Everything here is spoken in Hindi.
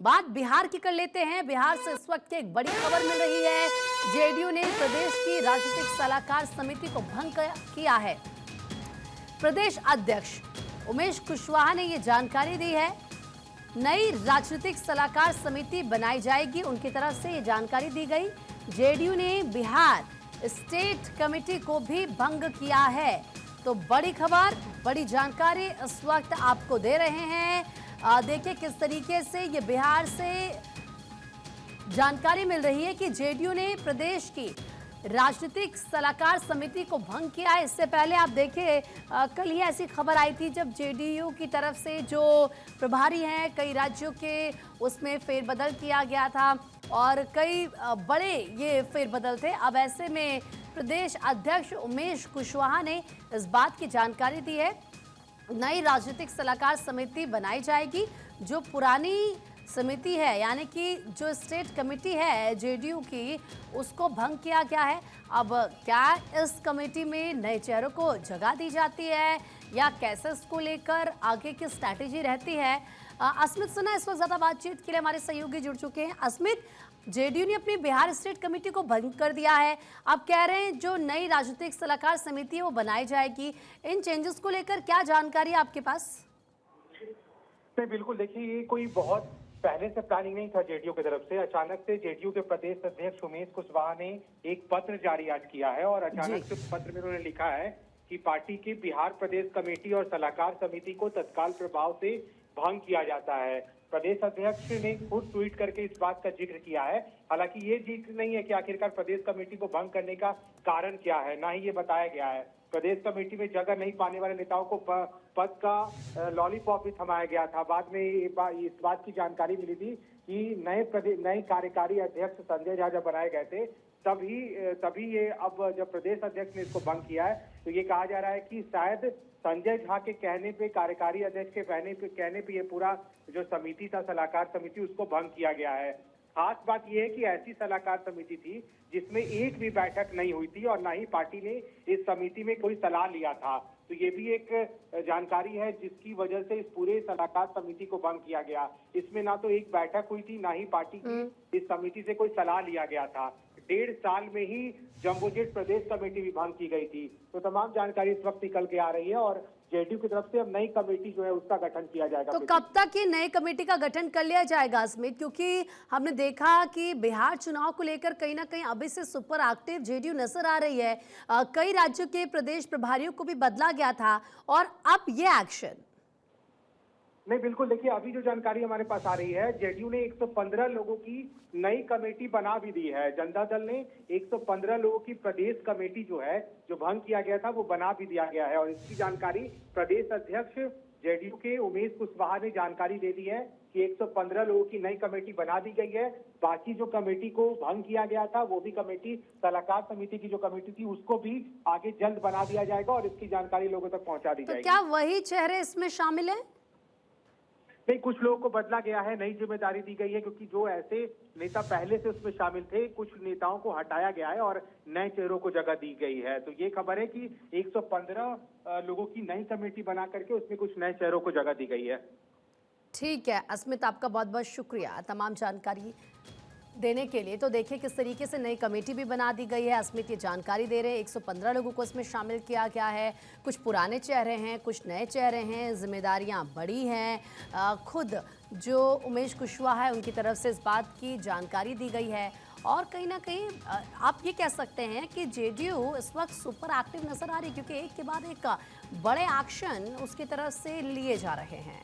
बात बिहार की कर लेते हैं। बिहार से इस वक्त की एक बड़ी खबर मिल रही है। जेडीयू ने प्रदेश की राजनीतिक सलाहकार समिति को भंग किया है। प्रदेश अध्यक्ष उमेश कुशवाहा ने ये जानकारी दी है। नई राजनीतिक सलाहकार समिति बनाई जाएगी, उनकी तरफ से ये जानकारी दी गई। जेडीयू ने बिहार स्टेट कमेटी को भी भंग किया है। तो बड़ी खबर, बड़ी जानकारी इस वक्त आपको दे रहे हैं। देखिए किस तरीके से ये बिहार से जानकारी मिल रही है कि जेडीयू ने प्रदेश की राजनीतिक सलाहकार समिति को भंग किया है। इससे पहले आप देखिए कल ही ऐसी खबर आई थी जब जेडीयू की तरफ से जो प्रभारी हैं कई राज्यों के, उसमें फेरबदल किया गया था और कई बड़े ये फेरबदल थे। अब ऐसे में प्रदेश अध्यक्ष उमेश कुशवाहा ने इस बात की जानकारी दी है। नई राजनीतिक सलाहकार समिति बनाई जाएगी। जो पुरानी समिति है यानी कि जो स्टेट कमेटी है जेडीयू की, उसको भंग किया गया है। अब क्या इस कमेटी में नए चेहरों को जगह दी जाती है या कैसे इसको लेकर आगे की स्ट्रैटेजी रहती है? अस्मित सिन्हा इस वक्त ज़्यादा बातचीत के लिए हमारे सहयोगी जुड़ चुके हैं। अस्मित, जेडीयू ने अपनी बिहार स्टेट कमेटी को भंग कर दिया है। आप कह रहे हैं जो नई राजनीतिक सलाहकार समिति है वो बनाई जाएगी। इन चेंजेस को लेकर क्या जानकारी है आपके पास? नहीं, बिल्कुल। देखिए, ये कोई बहुत पहले से प्लानिंग नहीं था जेडीयू की तरफ से। अचानक से जेडीयू के प्रदेश अध्यक्ष उमेश कुशवाहा ने एक पत्र जारी आज किया है और अचानक से पत्र में उन्होंने लिखा है कि पार्टी की बिहार प्रदेश कमेटी और सलाहकार समिति को तत्काल प्रभाव से भंग किया जाता है। प्रदेश अध्यक्ष ने खुद ट्वीट करके इस बात का जिक्र किया है। हालांकि ये जिक्र नहीं है कि आखिरकार प्रदेश कमेटी को भंग करने का कारण क्या है, ना ही ये बताया गया है। प्रदेश कमेटी में जगह नहीं पाने वाले नेताओं को पद का लॉलीपॉप भी थमाया गया था। बाद में इस बात की जानकारी मिली थी कि नए कार्यकारी अध्यक्ष संजय झा जब बनाए गए थे तभी ये, अब जब प्रदेश अध्यक्ष ने इसको भंग किया है तो ये कहा जा रहा है कि शायद संजय झा के कहने पे, कार्यकारी अध्यक्ष के कहने पे ये पूरा जो समिति था, सलाहकार समिति, उसको भंग किया गया है। खास बात यह है कि ऐसी सलाहकार समिति थी जिसमें एक भी बैठक नहीं हुई थी और ना ही पार्टी ने इस समिति में कोई सलाह लिया था। तो ये भी एक जानकारी है जिसकी वजह से इस पूरे सलाहकार समिति को भंग किया गया। इसमें ना तो एक बैठक हुई थी, ना ही पार्टी की इस समिति से कोई सलाह लिया गया था। 1.5 साल में ही जम्बो जेट प्रदेश कमेटी भी भंग की गई थी। तो तमाम जानकारी इस वक्त निकल के आ रही है और जेडीयू की तरफ से अब नई कमेटी जो है उसका गठन किया जाएगा। तो कब तक ये नई कमेटी का गठन कर लिया जाएगा अस्मित? क्योंकि हमने देखा कि बिहार चुनाव को लेकर कहीं ना कहीं अभी से सुपर एक्टिव जेडीयू नजर आ रही है। कई राज्यों के प्रदेश प्रभारियों को भी बदला गया था और अब ये एक्शन। नहीं, बिल्कुल। देखिए, अभी जो जानकारी हमारे पास आ रही है, जेडीयू ने 115 लोगों की नई कमेटी बना भी दी है। जनता दल ने 115 लोगों की प्रदेश कमेटी जो है, जो भंग किया गया था, वो बना भी दिया गया है। और इसकी जानकारी प्रदेश अध्यक्ष जेडीयू के उमेश कुशवाहा ने जानकारी दे दी है कि 115 लोगों की नई कमेटी बना दी गई है। बाकी जो कमेटी को भंग किया गया था वो भी कमेटी, सलाहकार समिति की जो कमेटी थी, उसको भी आगे जल्द बना दिया जाएगा और इसकी जानकारी लोगों तक पहुंचा दी जाएगी। क्या वही चेहरे इसमें शामिल है? नहीं, कुछ लोगों को बदला गया है, नई जिम्मेदारी दी गई है, क्योंकि जो ऐसे नेता पहले से उसमें शामिल थे, कुछ नेताओं को हटाया गया है और नए चेहरों को जगह दी गई है। तो ये खबर है कि 115 लोगों की नई कमेटी बना करके उसमें कुछ नए चेहरों को जगह दी गई है। ठीक है अस्मित, आपका बहुत बहुत शुक्रिया तमाम जानकारी देने के लिए। तो देखिए किस तरीके से नई कमेटी भी बना दी गई है। अस्मित ये जानकारी दे रहे हैं। 115 लोगों को इसमें शामिल किया गया है। कुछ पुराने चेहरे हैं, कुछ नए चेहरे हैं, जिम्मेदारियां बड़ी हैं। खुद जो उमेश कुशवाहा है उनकी तरफ से इस बात की जानकारी दी गई है। और कहीं ना कहीं आप ये कह सकते हैं कि जेडीयू इस वक्त सुपर एक्टिव नजर आ रही है, क्योंकि एक के बाद एक बड़े एक्शन उसकी तरफ से लिए जा रहे हैं।